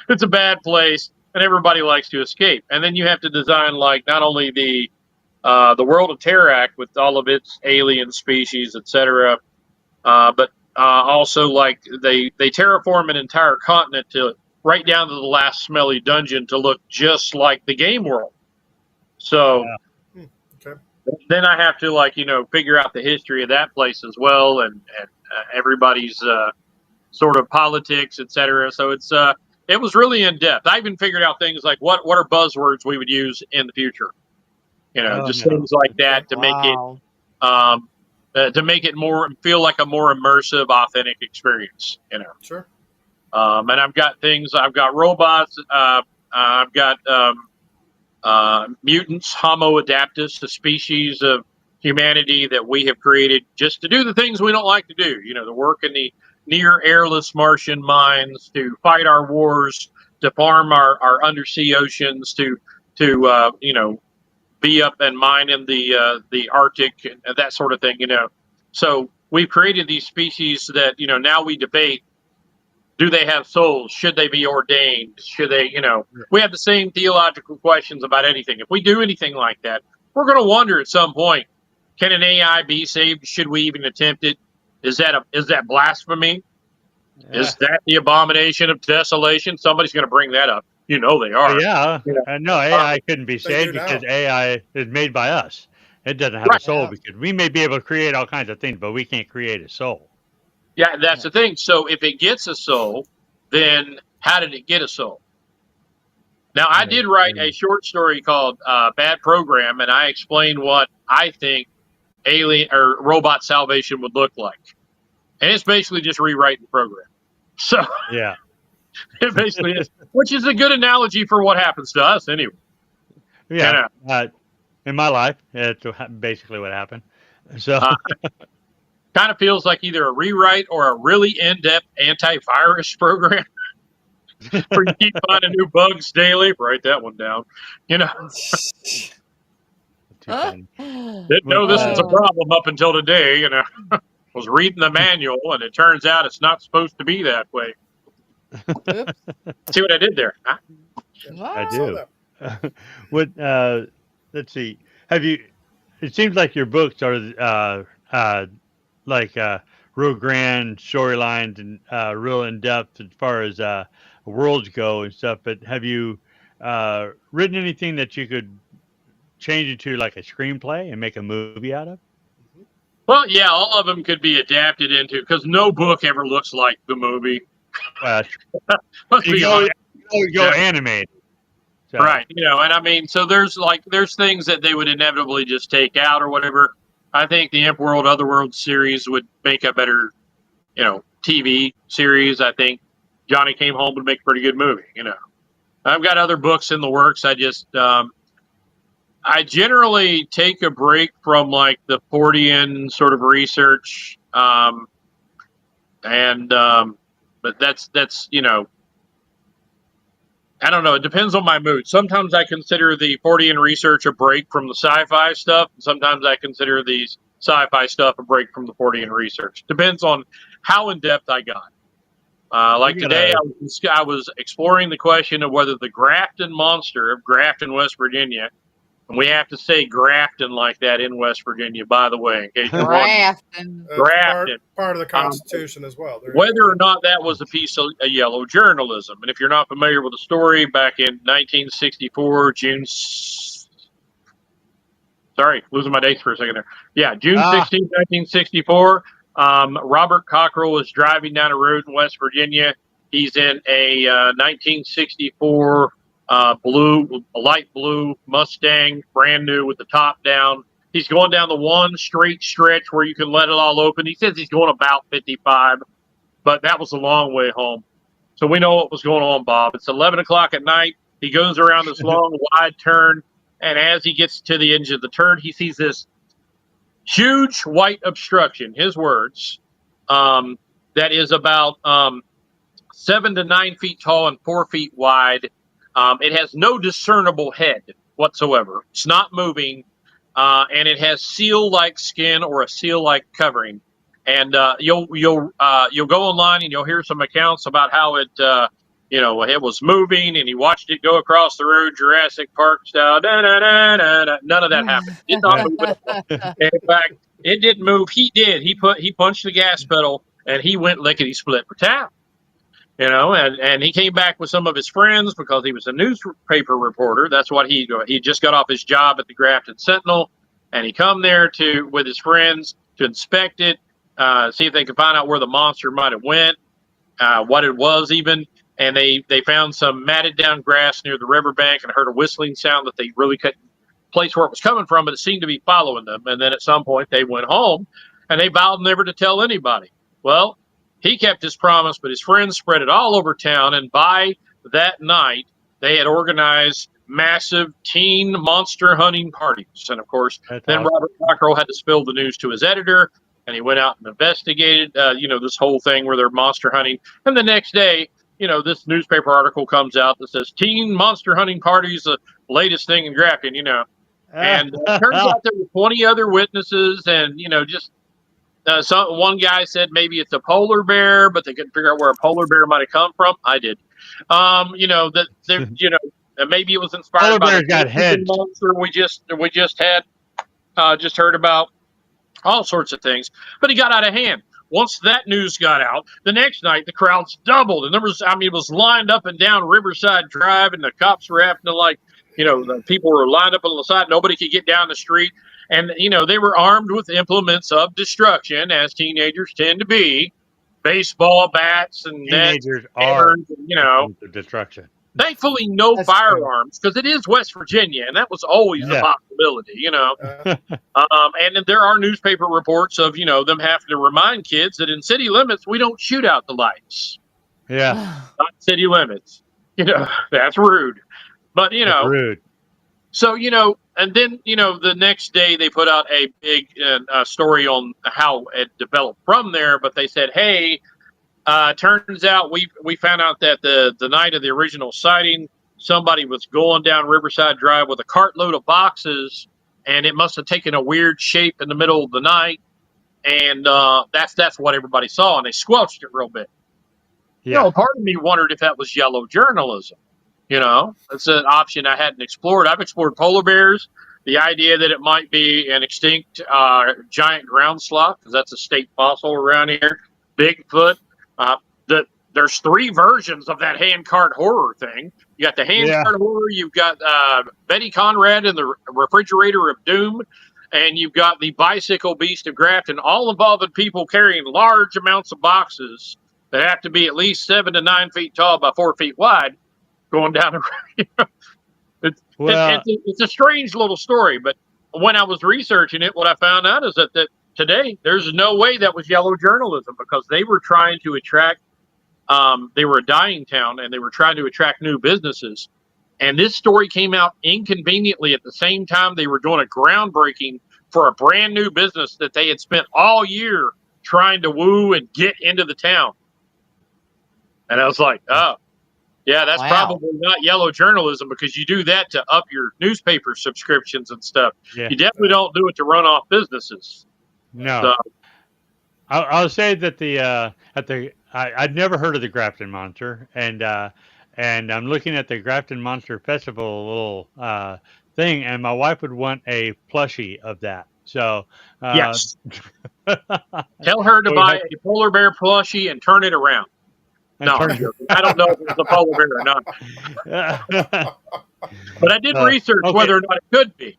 It's a bad place, and everybody likes to escape. And then you have to design not only the world of Terrak with all of its alien species, etc., but also they terraform an entire continent to right down to the last smelly dungeon to look just like the game world. So Okay. then I have to figure out the history of that place as well, and everybody's sort of politics, etc. So it was really in depth. I even figured out things like what are buzzwords we would use in the future. Just things like that to make it feel like a more immersive, authentic experience. Sure. And I've got things. I've got robots. I've got mutants, Homo adaptus, a species of humanity that we have created just to do the things we don't like to do. To work in the near airless Martian mines, to fight our wars, to farm our undersea oceans, to be up and mine in the Arctic and that sort of thing. So we've created these species that now we debate: do they have souls? Should they be ordained? Should they? We have the same theological questions about anything. If we do anything like that, we're going to wonder at some point: can an AI be saved? Should we even attempt it? Is that blasphemy? Is that the abomination of desolation? Somebody's going to bring that up. They are. Yeah. No, AI couldn't be They saved do now. because AI is made by us. It doesn't have a Right. soul because we may be able to create all kinds of things, but we can't create a soul. Yeah, that's the thing. So if it gets a soul, then how did it get a soul? Now, I did write a short story called Bad Program, and I explained what I think alien or robot salvation would look like. And it's basically just rewriting the program. So Yeah. it basically is, which is a good analogy for what happens to us anyway. Yeah. In my life, it's basically what happened. So kind of feels like either a rewrite or a really in-depth antivirus program where you keep finding new bugs daily. Write that one down. too funny. Didn't know this was a problem up until today. Was reading the manual, and it turns out it's not supposed to be that way. Oops. See what I did there? Huh? I do. Let's see. Have you? It seems like your books are real grand storylines and real in depth as far as worlds go and stuff. But have you written anything that you could change into like a screenplay and make a movie out of? Well, yeah, all of them could be adapted into because no book ever looks like the movie. Well, Let's be honest. You go animated. So. Right. And I mean, so there's things that they would inevitably just take out or whatever. I think the Imp World, Otherworld series would make a better, TV series. I think Johnny Came Home would make a pretty good movie. I've got other books in the works. I generally take a break from the Fortean sort of research. But that's I don't know. It depends on my mood. Sometimes I consider the Fortean research a break from the sci-fi stuff. And sometimes I consider the sci-fi stuff a break from the Fortean research. Depends on how in depth I got. Today, I was exploring the question of whether the Grafton monster of Grafton, West Virginia, and we have to say Grafton like that in West Virginia, by the way, in case you're Grafton. Grafton. Part of the Constitution as well. Whether or not that was a piece of yellow journalism. And if you're not familiar with the story, back in 1964, sorry, losing my dates for a second there. Yeah, June 16, 1964, Robert Cockrell was driving down a road in West Virginia. He's in a 1964 light blue Mustang, brand new with the top down. He's going down the one straight stretch where you can let it all open. He says he's going about 55, but that was a long way home. So we know what was going on, Bob. It's 11 o'clock at night. He goes around this long, wide turn, and as he gets to the edge of the turn, he sees this huge white obstruction, his words, that is about 7 to 9 feet tall and 4 feet wide. It has no discernible head whatsoever. It's not moving, and it has seal-like skin or a seal-like covering. And you'll go online and you'll hear some accounts about how it it was moving and he watched it go across the road, Jurassic Park style. Da, da, da, da, da. None of that happened. It did not move at all. In fact, it didn't move. He did. He punched the gas pedal and he went lickety split for town. And he came back with some of his friends because he was a newspaper reporter. That's what he just got off his job at the Grafton Sentinel, and he come there with his friends to inspect it, see if they could find out where the monster might have went, what it was even. And they found some matted down grass near the riverbank and heard a whistling sound that they really couldn't place where it was coming from, but it seemed to be following them. And then at some point they went home and they vowed never to tell anybody. Well, he kept his promise, but his friends spread it all over town. And by that night, they had organized massive teen monster hunting parties. And of course, then awesome. Robert Cockrell had to spill the news to his editor, and he went out and investigated, this whole thing where they're monster hunting. And the next day, this newspaper article comes out that says teen monster hunting parties, the latest thing in Grafton, And it turns out there were 20 other witnesses, and one guy said maybe it's a polar bear, but they couldn't figure out where a polar bear might have come from. I did. Maybe it was inspired by the monster we just had just heard about. All sorts of things, but he got out of hand. Once that news got out, the next night the crowds doubled, and it was lined up and down Riverside Drive, and the cops were having to the people were lined up on the side. Nobody could get down the street. And, they were armed with implements of destruction, as teenagers tend to be. Baseball bats and teenagers destruction. Thankfully, no firearms, because it is West Virginia, and that was always a possibility, And there are newspaper reports of, them having to remind kids that in city limits, we don't shoot out the lights. Yeah. Not city limits. That's rude. But, rude. So, and then, the next day they put out a big story on how it developed from there. But they said, hey, turns out we found out that the night of the original sighting, somebody was going down Riverside Drive with a cartload of boxes, and it must have taken a weird shape in the middle of the night. And that's what everybody saw. And they squelched it real bit. Yeah. Part of me wondered if that was yellow journalism. It's an option I hadn't explored. I've explored polar bears, the idea that it might be an extinct giant ground sloth, because that's a state fossil around here, Bigfoot. There's 3 versions of that handcart horror thing. You got the handcart horror, you've got Betty Conrad and the refrigerator of doom, and you've got the bicycle beast of Grafton, all involving people carrying large amounts of boxes that have to be at least 7 to 9 feet tall by 4 feet wide. Going down it's a strange little story, but when I was researching it, what I found out is that today there's no way that was yellow journalism, because they were trying to attract they were a dying town and they were trying to attract new businesses, and this story came out inconveniently at the same time they were doing a groundbreaking for a brand new business that they had spent all year trying to woo and get into the town. And I was like, oh yeah, that's probably not yellow journalism, because you do that to up your newspaper subscriptions and stuff. Yeah. You definitely don't do it to run off businesses. No. So, I'll say that I'd never heard of the Grafton Monster, and I'm looking at the Grafton Monster Festival little thing, and my wife would want a plushie of that. So yes, tell her to buy a polar bear plushie and turn it around. No, I don't know if it's a polar bear or not. But I did research whether or not it could be.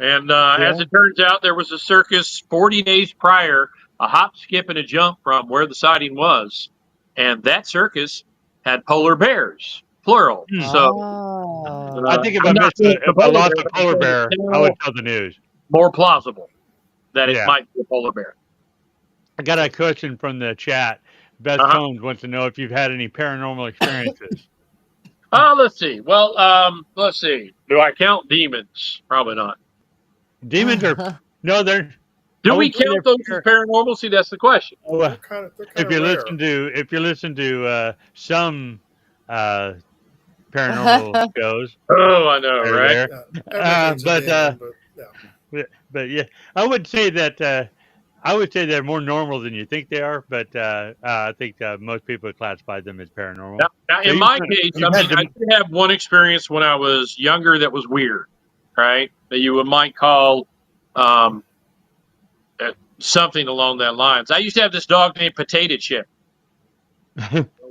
And as it turns out, there was a circus 40 days prior, a hop, skip, and a jump from where the sighting was. And that circus had polar bears, plural. Hmm. So Oh. I think if I'm I not missed saying it's if a I polar lost bear, a but polar bear, it's I would now tell the news. more plausible that it Yeah. might be a polar bear. I got a question from the chat. Beth Uh-huh. Combs wants to know if you've had any paranormal experiences. Let's see. Well, let's see. Do I count demons? Probably not. Demons are no, they're. I Do we would say count those as they're. paranormal? See, that's the question. Well, They're kind if of you rare. listen to some uh, paranormal shows, Oh, I know, they're right? there. Yeah, everything's a But demon, but yeah. yeah, I would say that I would say they're more normal than you think they are. But I think most people would classify them as paranormal. Now, So in my case, you've I had mean, I them. did have one experience when I was younger that was weird, right? That you might call um, something along that lines. I used to have this dog named Potato Chip.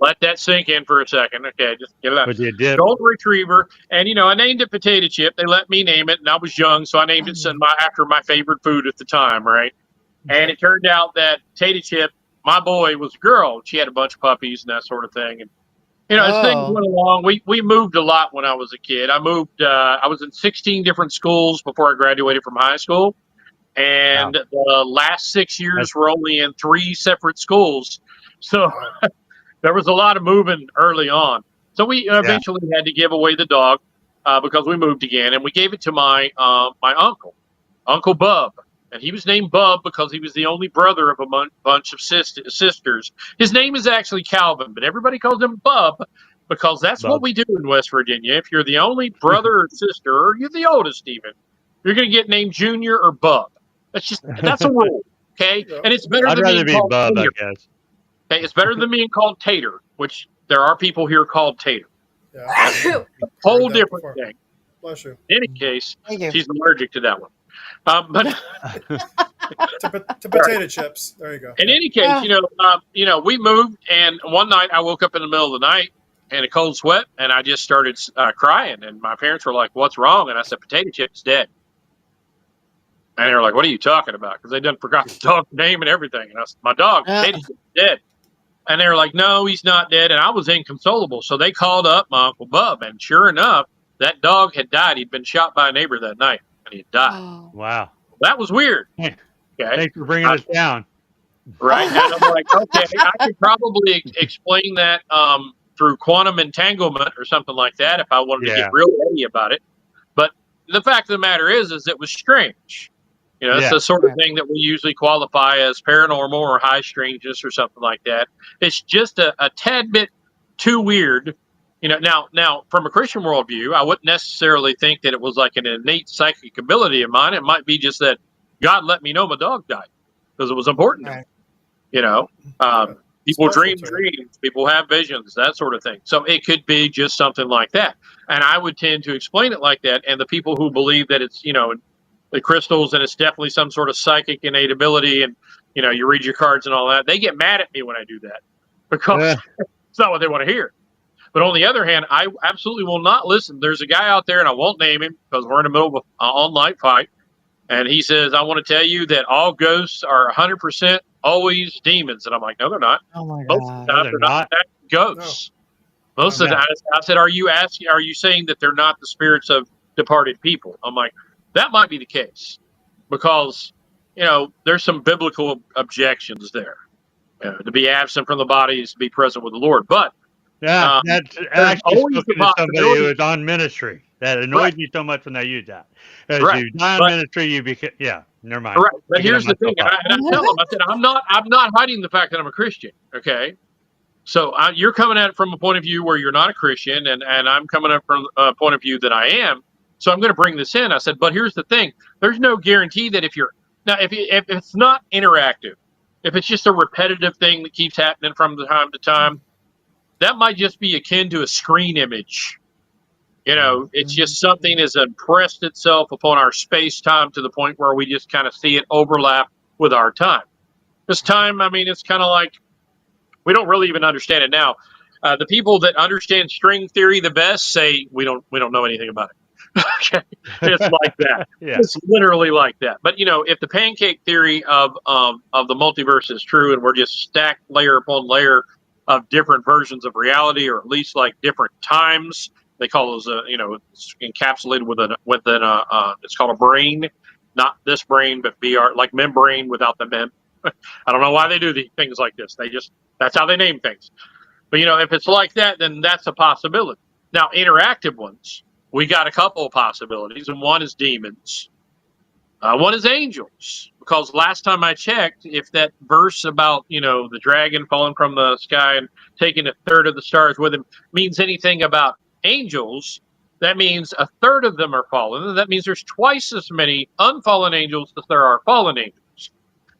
Let that sink in for a second. Okay, just get it out. But you dip. Golden Retriever, and I named it Potato Chip. They let me name it, and I was young, so I named it after my favorite food at the time, right? And it turned out that Potato Chip, my boy, was a girl. She had a bunch of puppies and that sort of thing. And as things Oh. went along, we moved a lot when I was a kid. I moved. I was in 16 different schools before I graduated from high school, Wow. and the last 6 years That's, were only in 3 separate schools. So Wow. there was a lot of moving early on. So we yeah. eventually had to give away the dog because we moved again, and we gave it to my uncle, Uncle Bub. And he was named Bub because he was the only brother of a bunch of sisters. His name is actually Calvin, but everybody calls him Bub because that's what Bub. we do in West Virginia. If you're the only brother or sister, or you're the oldest even, you're going to get named Junior or Bub. That's a rule, okay? There you And it's better I'd than rather being be called Bub, I Tater. guess. Okay, it's better than being called Tater, which there are people here called Tater. go. That's Yeah. a whole Heard that different before. thing. Bless you. In any case, Thank you. she's allergic to that one. But To potato chips. There you go. in Yeah. any case, we moved, and one night I woke up in the middle of the night in a cold sweat, and I just started crying. And my parents were like, "What's wrong?" And I said, "Potato Chip's dead." And they were like, "What are you talking about?" Because they done forgot the dog's name and everything. And I said, "My dog, Potato Chip's dead." And they were like, "No, he's not dead." And I was inconsolable. So they called up my Uncle Bub, and sure enough, that dog had died. He'd been shot by a neighbor that night, and he had died. Oh. Wow. That was weird. Okay. Thanks for bringing us down. Right. And I'm like, okay, I could probably explain that through quantum entanglement or something like that if I wanted to get Yeah. real heady about it. But the fact of the matter is it was strange. It's Yeah. the sort of thing that we usually qualify as paranormal or high strangeness or something like that. It's just a tad bit too weird. Now from a Christian worldview, I wouldn't necessarily think that it was like an innate psychic ability of mine. It might be just that God let me know my dog died because it was important to me. People Special dream to you. dreams, people have visions, that sort of thing. So it could be just something like that. And I would tend to explain it like that. And the people who believe that it's, the crystals and it's definitely some sort of psychic innate ability and, you read your cards and all that, they get mad at me when I do that because it's not what they want to hear. But on the other hand, I absolutely will not listen. There's a guy out there, and I won't name him because we're in the middle of an online fight. And he says, I want to tell you that all ghosts are 100% always demons. And I'm like, no, they're not. Oh my Most of the God. time, they're they're not ghosts. Most of the time, I said, are you saying that they're not the spirits of departed people? I'm like, that might be the case because, there's some biblical objections there. To be absent from the body is to be present with the Lord. But Yeah, that's there's actually always the spoken to somebody who possibility. is on ministry. That annoyed Right. me so much when they use that. As Right. you die on But ministry, you become. Yeah, never mind. Right, but Picking here's the thing, myself and I tell them, I said, I'm not hiding the fact that I'm a Christian. Okay, so you're coming at it from a point of view where you're not a Christian, and I'm coming up from a point of view that I am. So I'm going to bring this in. I said, but here's the thing: there's no guarantee that if it's not interactive, if it's just a repetitive thing that keeps happening from time to time, that might just be akin to a screen image. It's just something has impressed itself upon our space time to the point where we just kind of see it overlap with our time. This time, I mean, it's kind of like we don't really even understand it now. The people that understand string theory the best say we don't know anything about it. Okay, it's like that. Yeah. It's literally like that. But if the pancake theory of the multiverse is true, and we're just stacked layer upon layer of different versions of reality, or at least like different times. They call those, it's encapsulated within it's called a brain, not this brain, but BR, like membrane without the mem. I don't know why they do these things like this. That's how they name things. But if it's like that, then that's a possibility. Now, interactive ones, we got a couple of possibilities, and one is demons. One is angels, because last time I checked, if that verse about the dragon falling from the sky and taking a third of the stars with him means anything about angels, that means a third of them are fallen. That means there's twice as many unfallen angels as there are fallen angels.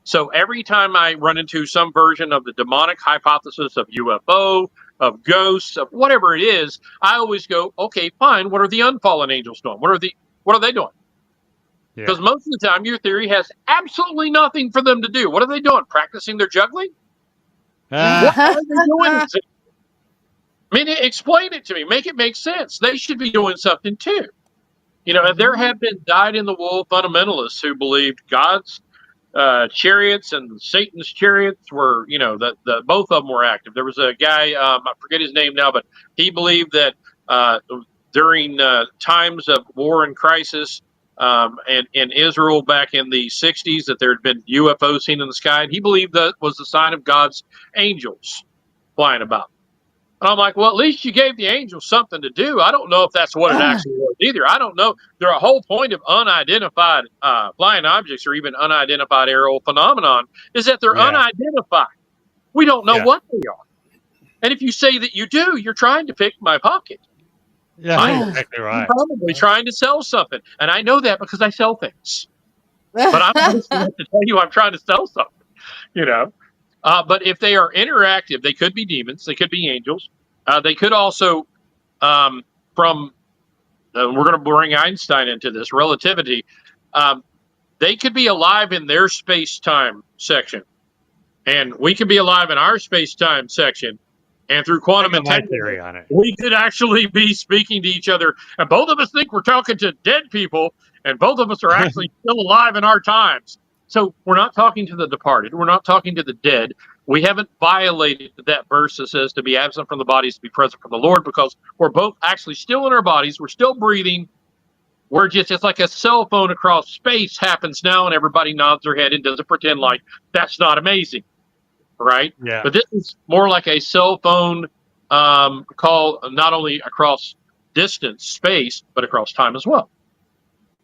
So every time I run into some version of the demonic hypothesis of UFO, of ghosts, of whatever it is, I always go, okay, fine. What are the unfallen angels doing? What are they doing? Because most of the time, your theory has absolutely nothing for them to do. What are they doing? Practicing their juggling? What are they doing? I mean, explain it to me. Make it make sense. They should be doing something too. And there have been dyed-in-the-wool fundamentalists who believed God's chariots and Satan's chariots were, the both of them were active. There was a guy, I forget his name now, but he believed that during times of war and crisis, and in Israel back in the 60s, that there had been UFOs seen in the sky, and he believed that was the sign of God's angels flying about. And I'm like, well, at least you gave the angels something to do. I don't know if that's what it actually was either. I don't know. The whole point of unidentified flying objects, or even unidentified aerial phenomenon, is that they're unidentified. We don't know what they are. And if you say that you do, you're trying to pick my pocket. Yeah, exactly right. You're probably trying to sell something. And I know that because I sell things. But I'm just going to tell you I'm trying to sell something, But if they are interactive, they could be demons. They could be angels. They could also, we're going to bring Einstein into this, relativity. They could be alive in their space-time section. And we could be alive in our space-time section. And through quantum entanglement, we could actually be speaking to each other. And both of us think we're talking to dead people. And both of us are actually still alive in our times. So we're not talking to the departed. We're not talking to the dead. We haven't violated that verse that says to be absent from the bodies, to be present from the Lord, because we're both actually still in our bodies. We're still breathing. We're just like a cell phone across space happens now, and everybody nods their head and doesn't pretend like that's not amazing, right? Yeah. But this is more like a cell phone call, not only across distance, space, but across time as well.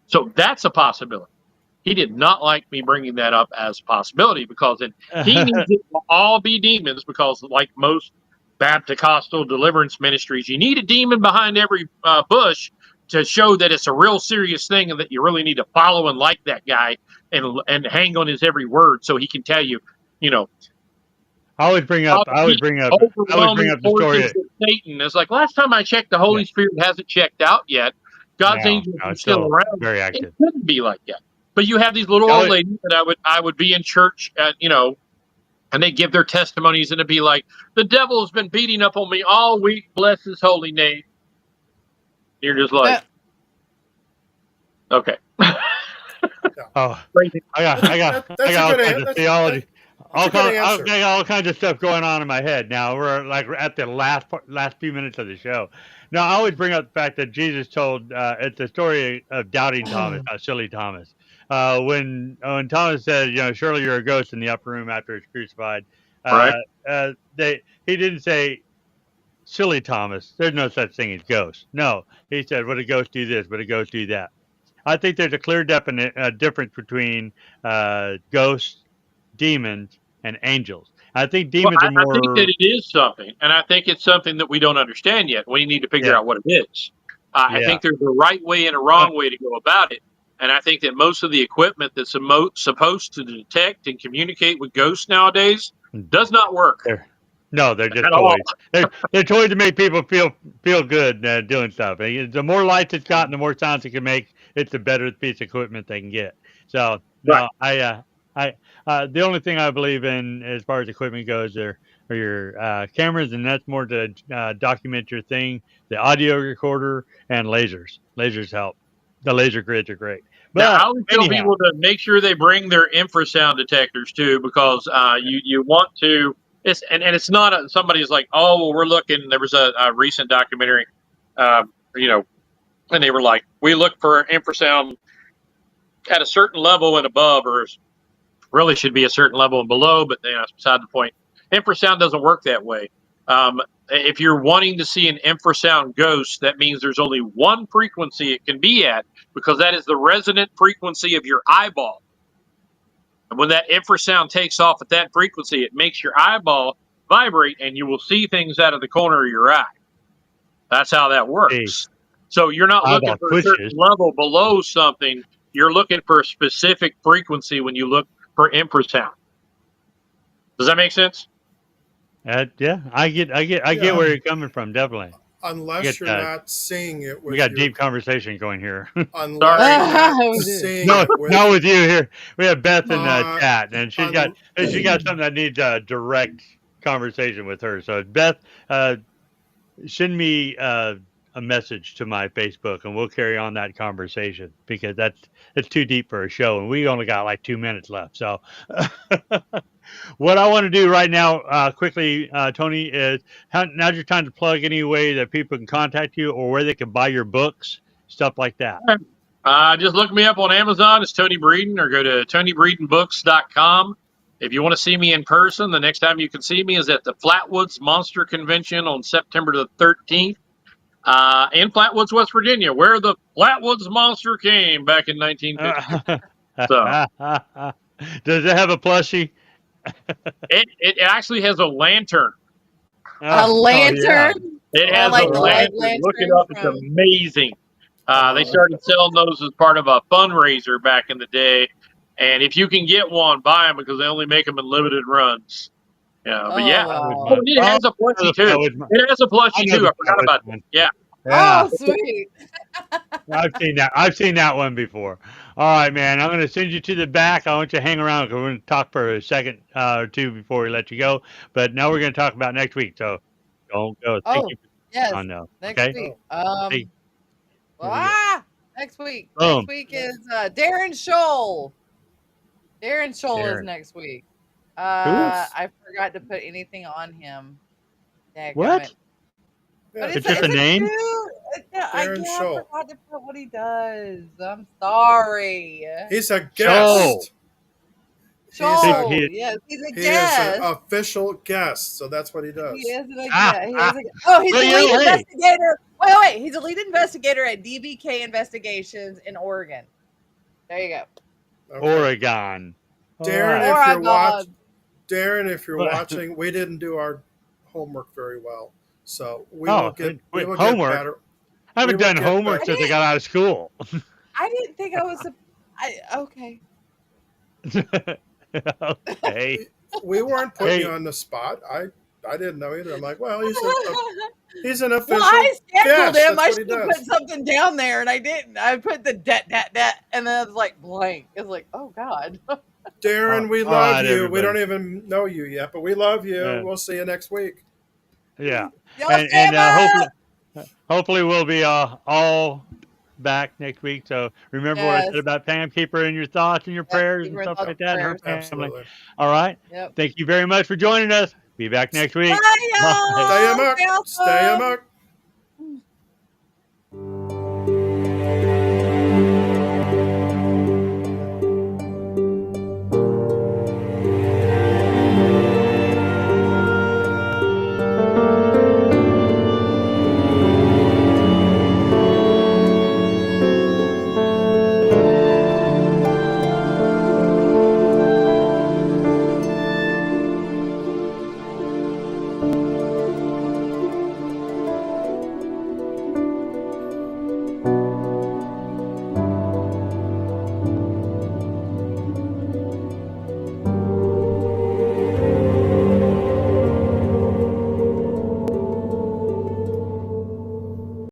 So that's a possibility. He did not like me bringing that up as a possibility, because then he needs it to all be demons, because like most Baptist deliverance ministries, you need a demon behind every bush to show that it's a real serious thing, and that you really need to follow and like that guy and hang on his every word so he can tell you, I always bring up the story of Satan. It's like, last time I checked, the Holy Spirit hasn't checked out yet. God's angels are still around. Very active. It couldn't be like that. But you have these little old ladies that I would be in church at, and they give their testimonies, and it'd be like, the devil has been beating up on me all week. Bless his holy name. You're just like, okay. Oh, I got all kinds of theology. I got all kinds of stuff going on in my head now. We're at the last few minutes of the show. Now, I always bring up the fact that Jesus told it's the story of doubting Thomas, not silly Thomas. When Thomas said, surely you're a ghost in the upper room after he's crucified. He didn't say, silly Thomas, there's no such thing as ghosts. No, he said, would a ghost do this? Would a ghost do that? I think there's a clear difference between ghosts, demons, and angels. I think demons are more... I think that it is something, and I think it's something that we don't understand yet. We need to figure out what it is. I think there's a right way and a wrong way to go about it, and I think that most of the equipment that's supposed to detect and communicate with ghosts nowadays does not work. They're just toys. They're toys to make people feel good doing stuff. The more lights it's got and the more sounds it can make, it's a better piece of equipment they can get. So no, the only thing I believe in as far as equipment goes are your cameras, and that's more to document your thing. The audio recorder and lasers. Lasers help. The laser grids are great. But now, I always tell people to make sure they bring their infrasound detectors too, because you want to. it's not somebody's like, oh, well, we're looking. There was a recent documentary, you know, and they were like, we look for infrasound at a certain level and above, or really should be a certain level and below, but that's beside the point. Infrasound doesn't work that way. If you're wanting to see an infrasound ghost, that means there's only one frequency it can be at, because that is the resonant frequency of your eyeball. And when that infrasound takes off at that frequency, it makes your eyeball vibrate, and you will see things out of the corner of your eye. That's how that works. So you're not looking Eyeball for a certain twitches. level below something. You're looking for a specific frequency when you look for infrasound. Does that make sense? Yeah, I get where you're coming from. Definitely. Unless you're not seeing it with we got deep conversation going here. Unless you're not seeing it with, not with you here. We have Beth in the chat, and she got something that needs a direct conversation with her. So Beth, send me a message to my Facebook, and we'll carry on that conversation, because it's too deep for a show, and we only got like 2 minutes left. So what I want to do right now, quickly, Tony, is now's your time to plug any way that people can contact you, or where they can buy your books, stuff like that. Just look me up on Amazon. It's Tony Breeden, or go to TonyBreedenBooks.com. If you want to see me in person, the next time you can see me is at the Flatwoods Monster Convention on September the 13th in Flatwoods, West Virginia, where the Flatwoods Monster came back in 1950. Does it have a plushie? It actually has a lantern. A lantern? Yeah. It has a lantern. Look it up. It's amazing. They started selling those as part of a fundraiser back in the day. And if you can get one, buy them, because they only make them in limited runs. Yeah, but yeah. Wow. Oh, it has a plushie too. It has a plushie too. I forgot about that. Yeah. Oh, sweet. I've seen that one before. All right, man. I'm going to send you to the back. I want you to hang around, because we're going to talk for a second or two before we let you go. But now we're going to talk about next week. So don't go. Thank you. Yes. Next week. Next week. Boom. Next week is Darren Scholl. Darren Scholl is next week. I forgot to put anything on him. What? But it's just a name? I forgot to put what he does. I'm sorry. He's a guest. Scholl. Yes, he's a guest. He is an official guest, so that's what he does. He is a guest. He's a lead investigator. Wait. He's a lead investigator at DBK Investigations in Oregon. There you go. Okay. Oregon. Darren, if you're watching, we didn't do our homework very well, so we will get better. I haven't done homework since I got out of school. I didn't think I was. Okay. Okay. We weren't putting you on the spot. I didn't know either. I'm like, well, he's an official. Well, I scheduled him. I should have put something down there, and I didn't. I put the dat, and then it was like blank. It's like, oh God. Darren, we love you. Everybody. We don't even know you yet, but we love you. Yeah. We'll see you next week. Yeah, and hopefully we'll be all back next week. So remember what I said about Pam. Keep her in your thoughts and your prayers and stuff like that. Her family. Absolutely. All right. Yep. Thank you very much for joining us. Be back next week. Bye, y'all. Stay A.M.O.K. Stay A.M.O.K.